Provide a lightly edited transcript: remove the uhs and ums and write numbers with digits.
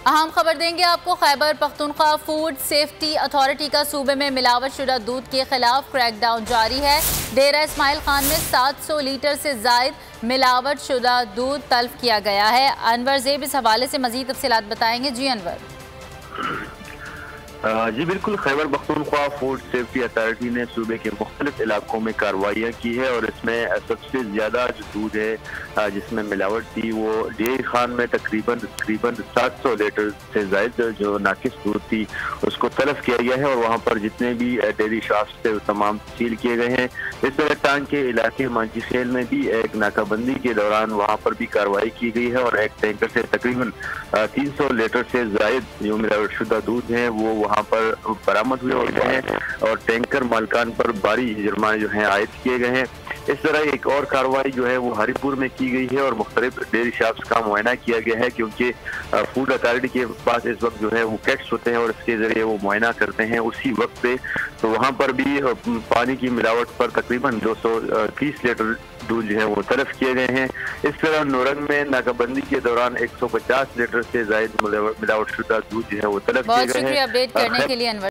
اہم خبر دیں گے آپ کو۔ Khyber Pakhtunkhwa food safety authority کا صوبے میں ملاوٹ شدہ دودھ کے خلاف کریک ڈاؤن جاری ہے۔ ڈیرہ اسماعیل خان میں 700 لیٹر سے زائد ملاوٹ شدہ دودھ تلف کیا گیا ہے۔ انور زیب اس حوالے سے مزید تفصیلات بتائیں گے۔ جی انور۔ جی بالکل، Khyber Pakhtunkhwa food safety authority نے صوبے کے مختلف علاقوں میں کارروائیاں کی ہے اور اس میں سب سے زیادہ جو دودھ ہے جس میں ملاوٹ تھی وہ ڈیری خان میں تقریباً 700 لیٹر سے زائد جو ناقص دودھ تھی اس کو تلف کیا گیا ہے، اور وہاں پر جتنے بھی ڈیری شاپس تھے وہ تمام سیل کیے گئے ہیں۔ اس طرح ٹانگ کے علاقے مانچی خیل میں بھی ایک ناکہ بندی کے دوران وہاں پر بھی کارروائی کی گئی ہے اور ایک ٹینکر سے تقریباً 300 لیٹر سے زائد جو ملاوٹ شدہ دودھ ہیں وہ وہاں پر برآمد ہوئے ہیں اور ٹینکر مالکان پر بھاری جرمانے جو ہیں عائد کیے گئے ہیں۔ اس طرح ایک اور کارروائی جو ہے وہ ہری پور میں کی گئی ہے اور مختلف ڈیری شاپس کا معائنہ کیا گیا ہے، کیونکہ فوڈ اتھارٹی کے پاس اس وقت جو ہے وہ کیٹس ہوتے ہیں اور اس کے ذریعے وہ معائنہ کرتے ہیں اسی وقت پہ، تو وہاں پر بھی پانی کی ملاوٹ پر تقریباً 230 لیٹر دودھ جو ہے وہ تلف کیے گئے ہیں۔ اس طرح نورنگ میں ناکہ بندی کے دوران 150 لیٹر سے زائد ملاوٹ شدہ دودھ جو ہے وہ تلف کیے گئے ہیں۔ بہت شکریہ اپڈیٹ کرنے کے لیے انور۔